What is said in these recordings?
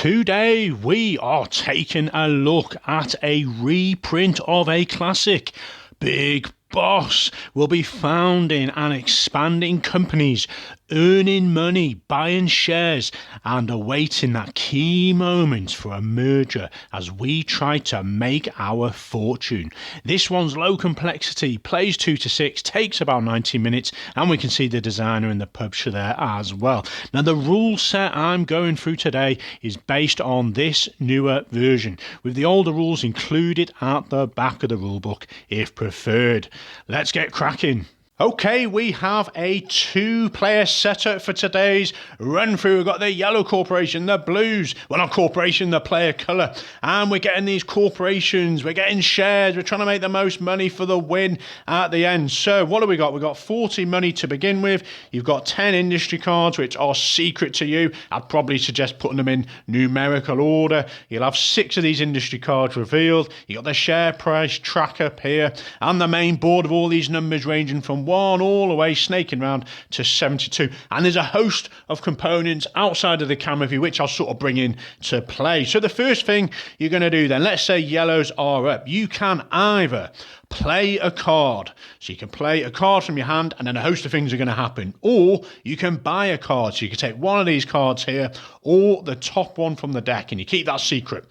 Today we are taking a look at a reprint of a classic. Big Boss will be founding and expanding companies, earning money, buying shares, and awaiting that key moment for a merger as we try to make our fortune. This one's low complexity, plays 2 to 6, takes about 90 minutes, and we can see the designer and the publisher there as well. Now, the rule set I'm going through today is based on this newer version, with the older rules included at the back of the rulebook if preferred. Let's get cracking. Okay, we have a two-player setup for today's run-through. We've got the yellow corporation, the blues, well not corporation, the player colour. And we're getting these corporations, we're getting shares, we're trying to make the most money for the win at the end. So what have we got? We've got 40 money to begin with. You've got 10 industry cards, which are secret to you. I'd probably suggest putting them in numerical order. You'll have 6 of these industry cards revealed. You've got the share price tracker up here, and the main board of all these numbers ranging from 1 all the way snaking round to 72, and there's a host of components outside of the camera view which I'll sort of bring in to play. So the first thing you're going to do then, let's say yellows are up, you can either play a card, so you can play a card from your hand and then a host of things are going to happen, or you can buy a card, so you can take one of these cards here or the top one from the deck and you keep that secret.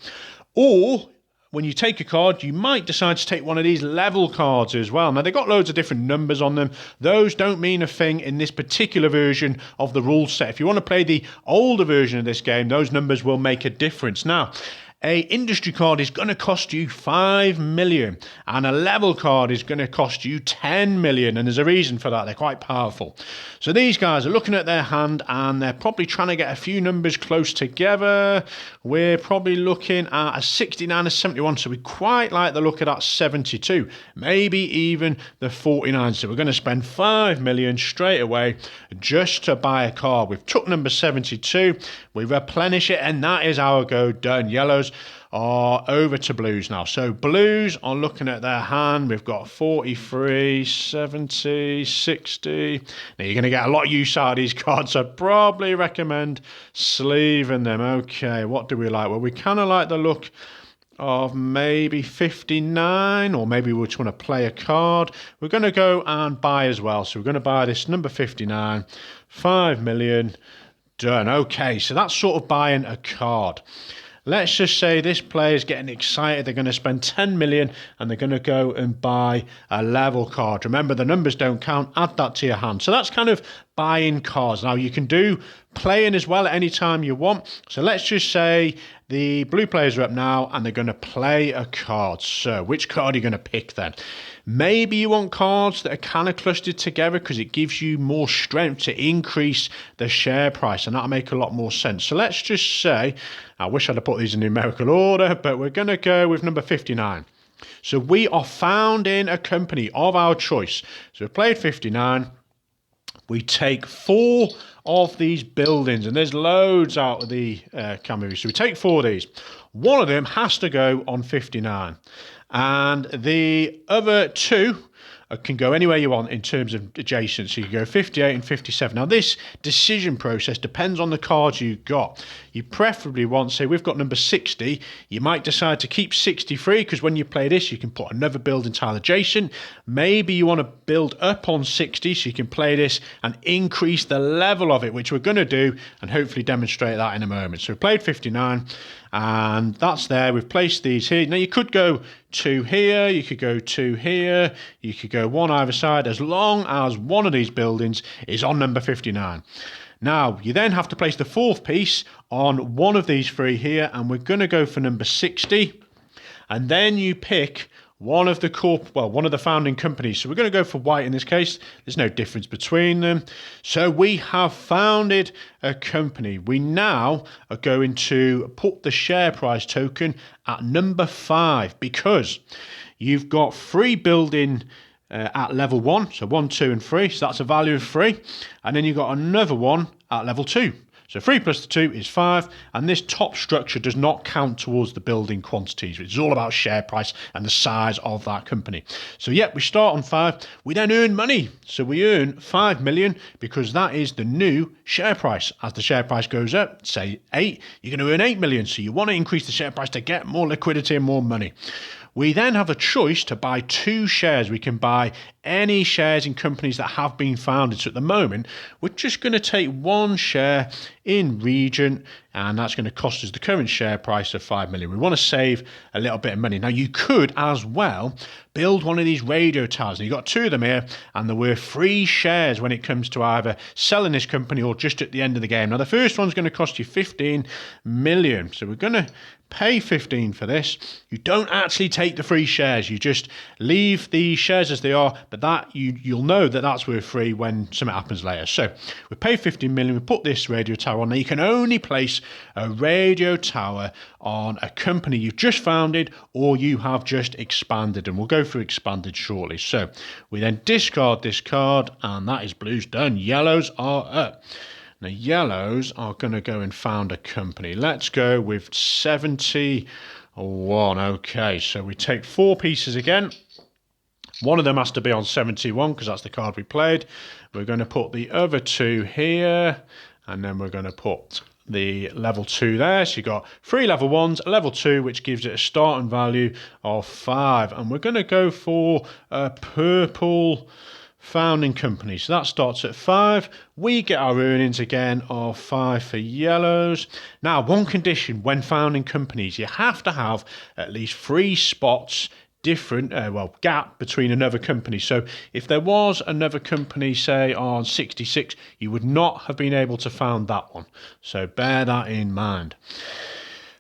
Or when you take a card, you might decide to take one of these level cards as well. Now, they've got loads of different numbers on them. Those don't mean a thing in this particular version of the rule set. If you want to play the older version of this game, those numbers will make a difference. Now, a industry card is going to cost you 5 million and a level card is going to cost you 10 million, and there's a reason for that. They're quite powerful. So these guys are looking at their hand and they're probably trying to get a few numbers close together. We're probably looking at a 69, a 71, so we quite like the look of that 72, maybe even the 49. So we're going to spend 5 million straight away just to buy a card. We've took number 72, we replenish it, and that is our go done. Yellows are over to blues now. So blues are looking at their hand. We've got 43, 70, 60. Now you're going to get a lot of use out of these cards, so I'd probably recommend sleeving them. Okay, what do we like? Well, we kind of like the look of maybe 59, or maybe we just want to play a card. We're going to go and buy as well. So we're going to buy this number 59, 5 million, done. Okay, so that's sort of buying a card. Let's just say this player is getting excited. They're going to spend 10 million and they're going to go and buy a level card. Remember, the numbers don't count. Add that to your hand. So that's kind of buying cards. Now, you can do playing as well at any time you want. So let's just say the blue players are up now and they're going to play a card. So which card are you going to pick then? Maybe you want cards that are kind of clustered together because it gives you more strength to increase the share price, and that'll make a lot more sense. So let's just say, I wish I'd have put these in numerical order, but we're going to go with number 59. So we are founding a company of our choice. So we've played 59. We take 4 of these buildings, and there's loads out of the camera view. So we take 4 of these. One of them has to go on 59. And the other 2 can go anywhere you want in terms of adjacent. So you can go 58 and 57. Now, this decision process depends on the cards you've got. You preferably want, say, we've got number 60. You might decide to keep 63 because when you play this, you can put another building tile adjacent. Maybe you want to build up on 60 so you can play this and increase the level of it, which we're going to do and hopefully demonstrate that in a moment. So we played 59. And that's there. We've placed these here. Now, you could go 2 here. You could go 2 here. You could go 1 either side, as long as one of these buildings is on number 59. Now, you then have to place the 4th piece on one of these 3 here. And we're going to go for number 60. And then you pick one of the founding companies. So we're going to go for white in this case. There's no difference between them. So we have founded a company. We now are going to put the share price token at number 5 because you've got 3 building at level 1. So 1, 2 and 3. So that's a value of 3. And then you've got another one at level 2. So 3 plus the 2 is 5, and this top structure does not count towards the building quantities. It's all about share price and the size of that company. So yeah, we start on 5. We then earn money. So we earn 5 million because that is the new share price. As the share price goes up, say 8, you're going to earn 8 million. So you want to increase the share price to get more liquidity and more money. We then have a choice to buy 2 shares. We can buy any shares in companies that have been founded. So at the moment, we're just going to take 1 share in Regent, and that's going to cost us the current share price of 5 million. We want to save a little bit of money. Now, you could as well build one of these radio towers. Now, you've got 2 of them here, and there were free shares when it comes to either selling this company or just at the end of the game. Now, the first one's going to cost you 15 million. So we're going to pay 15 for this. You don't actually take the free shares. You just leave the shares as they are, but that you'll know that that's worth free when something happens later. So we pay 15 million. We put this radio tower on. Now you can only place a radio tower on a company you've just founded or you have just expanded, and we'll go through expanded shortly. So we then discard this card, and that is blues done. Yellows are up. Now, yellows are going to go and found a company. Let's go with 71. Okay, so we take 4 pieces again. One of them has to be on 71 because that's the card we played. We're going to put the other 2 here, and then we're going to put the level 2 there. So you've got 3 level 1s, a level 2, which gives it a starting value of 5. And we're going to go for a purple founding company. So that starts at 5. We get our earnings again of 5 for yellows. Now, one condition when founding companies, you have to have at least 3 spots different, gap between another company. So if there was another company, say on 66, you would not have been able to found that one. So bear that in mind.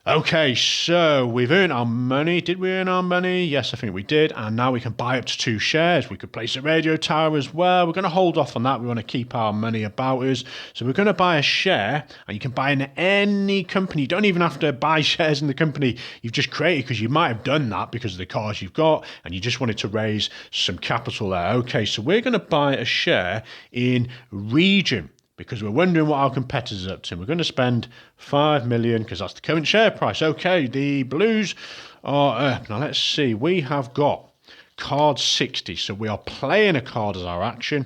Okay, so we've earned our money. Did we earn our money? Yes, I think we did. And now we can buy up to 2 shares. We could place a radio tower as well. We're going to hold off on that. We want to keep our money about us. So we're going to buy a share, and you can buy in any company. You don't even have to buy shares in the company you've just created, because you might have done that because of the cars you've got and you just wanted to raise some capital there. Okay, so we're going to buy a share in Regent, because we're wondering what our competitors are up to. We're going to spend 5 million because that's the current share price. Okay, the blues are up. Now let's see. We have got card 60. So we are playing a card as our action.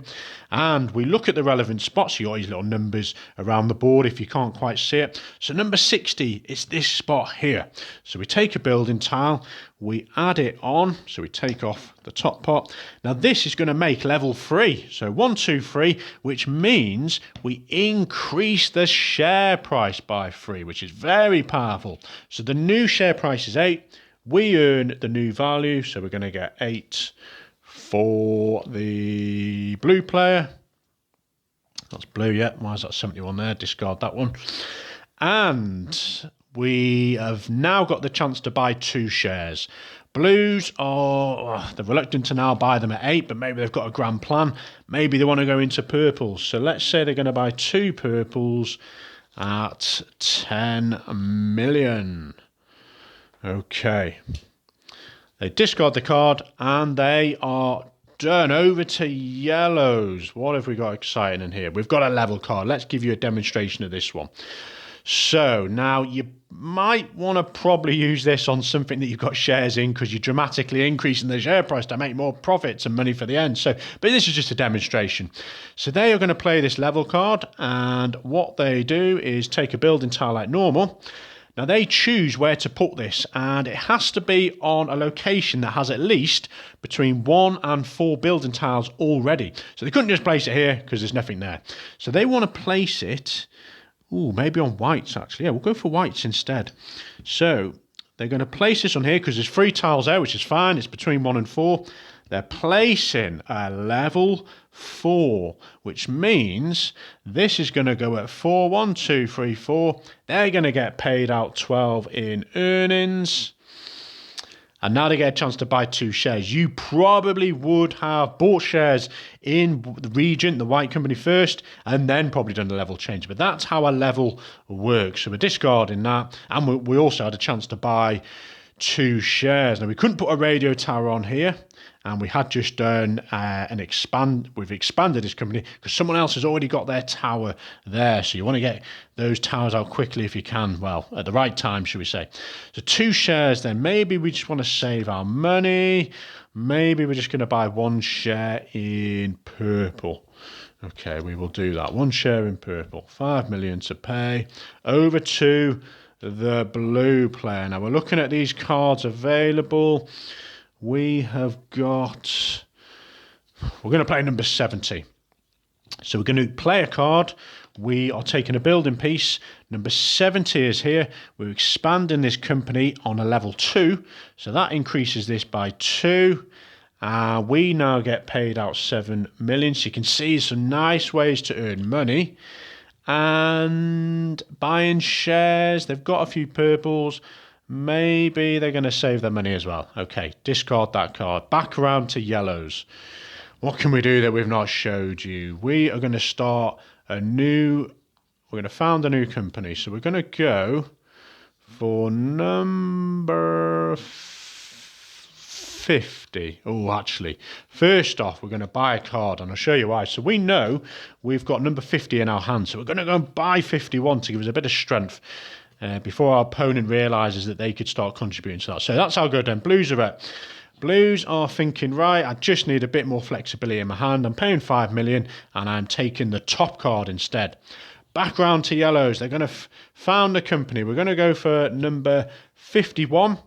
And we look at the relevant spots. You got these little numbers around the board if you can't quite see it. So number 60 is this spot here. So we take a building tile, we add it on. So we take off the top part. Now this is going to make level 3. So 1, 2, 3, which means we increase the share price by 3, which is very powerful. So the new share price is 8. We earn the new value. So we're going to get 8 for the blue player. That's blue, yeah. Why is that 71 there? Discard that one. And we have now got the chance to buy 2 shares. Blues are, they're reluctant to now buy them at 8, but maybe they've got a grand plan. Maybe they want to go into purples. So let's say they're going to buy 2 purples at 10 million. Okay. They discard the card, and they are done. Over to yellows. What have we got exciting in here? We've got a level card. Let's give you a demonstration of this one. So now you might want to probably use this on something that you've got shares in, because you're dramatically increasing the share price to make more profits and money for the end. So, but this is just a demonstration. So they are going to play this level card, and what they do is take a building tile like normal. Now they choose where to put this, and it has to be on a location that has at least between 1 and 4 building tiles already. So they couldn't just place it here because there's nothing there. So they want to place it, maybe on whites actually. Yeah, we'll go for whites instead. So they're going to place this on here because there's 3 tiles there, which is fine. It's between 1 and 4. They're placing a level 4, which means this is going to go at 4. 1, 2, 3, 4. They're going to get paid out 12 in earnings. And now they get a chance to buy 2 shares. You probably would have bought shares in the Regent, the white company first, and then probably done the level change. But that's how a level works. So we're discarding that. And we also had a chance to buy 2 shares. Now we couldn't put a radio tower on here, and we had just done we've expanded this company because someone else has already got their tower there. So you want to get those towers out quickly if you can, well, at the right time, should we say. So 2 shares then. Maybe we just want to save our money. Maybe we're just going to buy 1 share in purple. Okay, we will do that. 1 share in purple. 5 million to pay. Over to the blue player. Now we're looking at these cards available. We have got... We're going to play number 70. So we're going to play a card. We are taking a building piece. Number 70 is here. We're expanding this company on a level 2. So that increases this by 2. We now get paid out 7 million. So you can see some nice ways to earn money. And buying shares. They've got a few purples. Maybe they're going to save their money as well. Okay, discard that card. Back around to yellows. What can we do that we've not showed you? We are going to start we're going to found a new company. So we're going to go for number 50. Oh, actually, first off, we're going to buy a card, and I'll show you why. So we know we've got number 50 in our hand. So we're going to go and buy 51 to give us a bit of strength before our opponent realises that they could start contributing to that. So that's how good then. Blues are at. Blues are thinking, right, I just need a bit more flexibility in my hand. I'm paying 5 million and I'm taking the top card instead. Back round to yellows. They're going to found a company. We're going to go for number 51,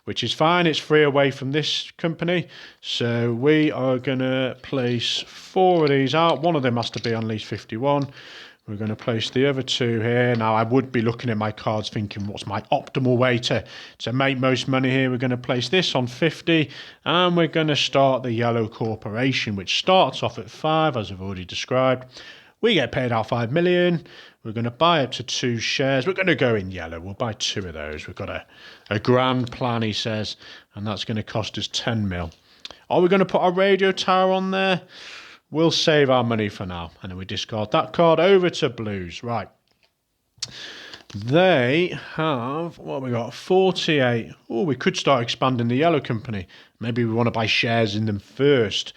which is fine. It's 3 away from this company. So we are going to place 4 of these out. One of them has to be on at least 51. We're going to place the other 2 here. Now, I would be looking at my cards thinking, what's my optimal way to make most money here? We're going to place this on 50, and we're going to start the Yellow Corporation, which starts off at 5, as I've already described. We get paid out 5 million. We're going to buy up to 2 shares. We're going to go in yellow. We'll buy 2 of those. We've got a grand plan, he says, and that's going to cost us 10 mil. Are we going to put our radio tower on there? We'll save our money for now. And then we discard that card. Over to blues. Right. They have, what have we got? 48. Oh, we could start expanding the yellow company. Maybe we want to buy shares in them first.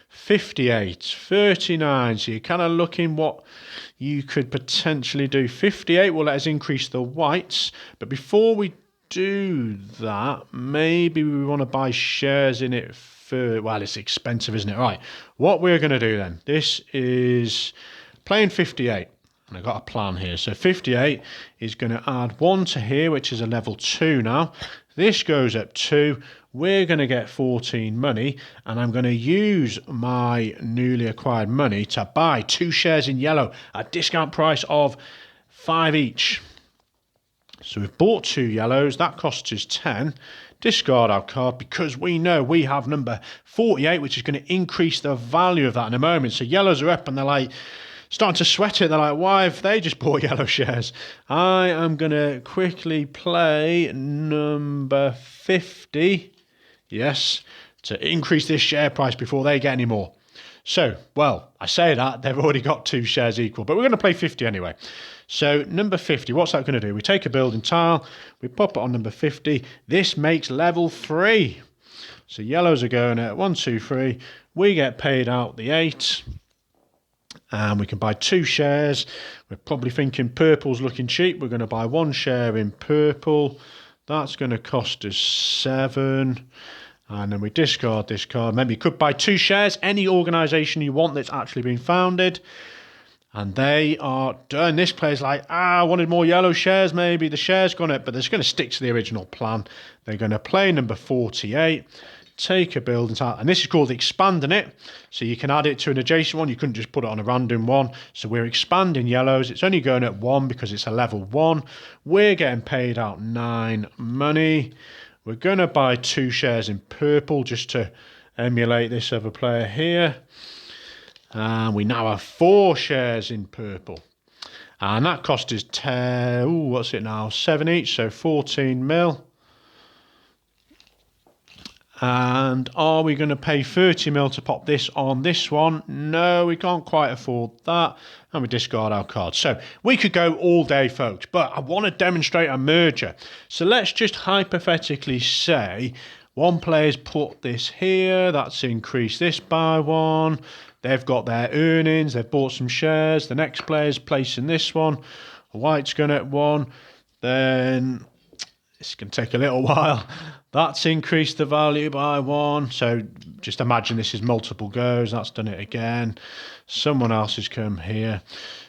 58. 39. So you're kind of looking what you could potentially do. 58 will let us increase the whites. But before we do that, maybe we want to buy shares in it first. Well, it's expensive, isn't it? Right, what we're going to do then, this is playing 58, and I've got a plan here. So 58 is going to add 1 to here, which is a level 2 now. This goes up 2. We're going to get 14 money, and I'm going to use my newly acquired money to buy 2 shares in yellow at a discount price of 5 each. So we've bought 2 yellows. That costs us 10. Discard our card because we know we have number 48, which is going to increase the value of that in a moment. So yellows are up and they're like starting to sweat it. They're like, why have they just bought yellow shares? I am going to quickly play number 50. Yes, to increase this share price before they get any more. So, well, I say that, they've already got 2 shares equal, but we're going to play 50 anyway. So, number 50, what's that going to do? We take a building tile, we pop it on number 50. This makes level 3. So, yellows are going at 1, 2, 3. We get paid out the 8. And we can buy 2 shares. We're probably thinking purple's looking cheap. We're going to buy 1 share in purple. That's going to cost us 7. And then we discard this card. Maybe you could buy 2 shares, any organisation you want that's actually been founded. And they are done. This player's like, I wanted more yellow shares, maybe. The shares gone up, but they're just going to stick to the original plan. They're going to play number 48, take a building tile, and this is called expanding it. So you can add it to an adjacent one. You couldn't just put it on a random one. So we're expanding yellows. It's only going at 1 because it's a level 1. We're getting paid out 9 money. We're going to buy 2 shares in purple just to emulate this other player here. And we now have 4 shares in purple. And that cost us 10, what's it now? 7 each, so 14 mil. And are we going to pay 30 mil to pop this on this one? No, we can't quite afford that. And we discard our card. So we could go all day, folks, but I want to demonstrate a merger. So let's just hypothetically say One player's put this here, that's increased this by 1. They've got their earnings, they've bought some shares. The next player's placing this one. White's going at 1. Then it's going to take a little while. That's increased the value by 1. So just imagine this is multiple goes. That's done it again. Someone else has come here.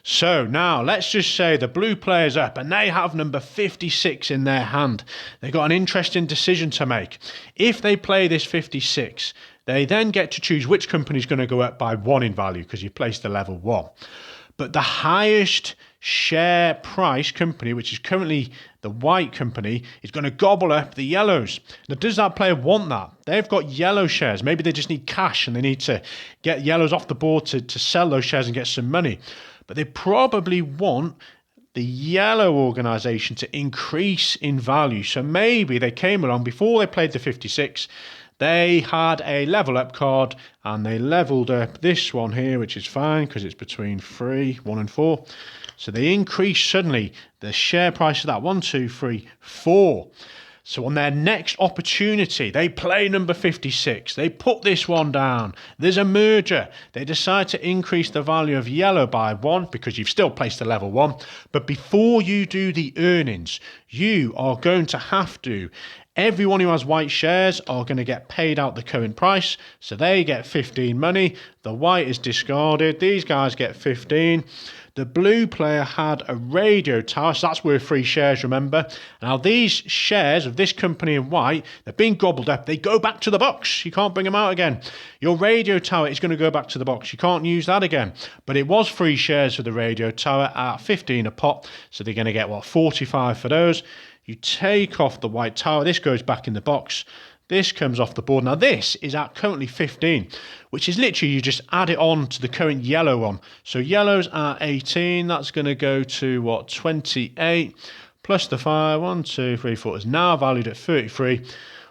So now let's just say the blue player's up and they have number 56 in their hand. They've got an interesting decision to make. If they play this 56, they then get to choose which company is going to go up by 1 in value because you placed the level 1. But the highest share price company, which is currently the white company, is going to gobble up the yellows. Now, does that player want that? They've got yellow shares. Maybe they just need cash and they need to get yellows off the board to sell those shares and get some money. But they probably want the yellow organisation to increase in value. So maybe they came along before they played the 56. They had a level up card and they leveled up this one here, which is fine because it's between 1 and 4. So they increased suddenly the share price of that 1, 2, 3, 4. So on their next opportunity, they play number 56. They put this one down. There's a merger. They decide to increase the value of yellow by 1 because you've still placed a level 1. But before you do the earnings, you are going to have to. Everyone who has white shares are going to get paid out the current price. So they get 15 money. The white is discarded. These guys get 15. The blue player had a radio tower, so that's worth 3 shares, remember. Now, these shares of this company in white, they're being gobbled up. They go back to the box. You can't bring them out again. Your radio tower is going to go back to the box. You can't use that again. But it was 3 shares for the radio tower at 15 a pop, so they're going to get, 45 for those. You take off the white tower. This goes back in the box. This comes off the board. Now, this is at currently 15, which is literally you just add it on to the current yellow one. So yellow's at 18. That's going to go to, 28 plus the 5. 1, 2, 3, 4 is now valued at 33.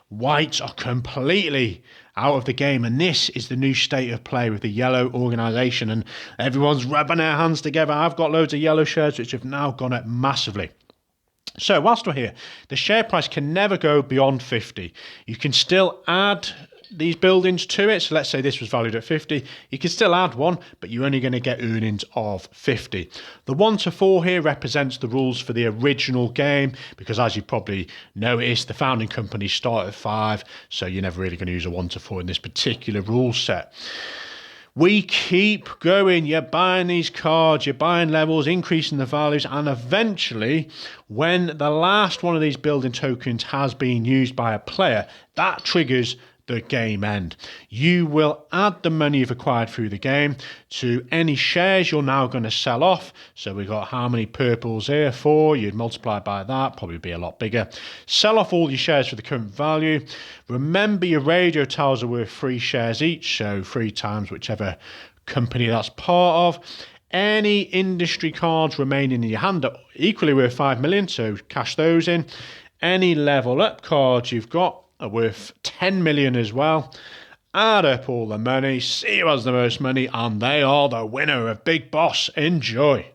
Whites are completely out of the game, and this is the new state of play with the yellow organisation, and everyone's rubbing their hands together. I've got loads of yellow shares which have now gone up massively. So whilst we're here, the share price can never go beyond 50. You can still add these buildings to it. So let's say this was valued at 50. You can still add one, but you're only going to get earnings of 50. The 1 to 4 here represents the rules for the original game, because as you probably noticed, the founding company started at 5. So you're never really going to use a 1 to 4 in this particular rule set. We keep going. You're buying these cards, you're buying levels, increasing the values, and eventually, when the last one of these building tokens has been used by a player, that triggers the game end. You will add the money you've acquired through the game to any shares you're now going to sell off. So we've got how many purples here? 4. You'd multiply by that, probably be a lot bigger. Sell off all your shares for the current value. Remember, your radio towers are worth 3 shares each, so 3 times whichever company that's part of. Any industry cards remaining in your hand are equally worth 5 million, so cash those in. Any level up cards you've got are worth 10 million as well. Add up all the money, see who has the most money, and they are the winner of Big Boss. Enjoy.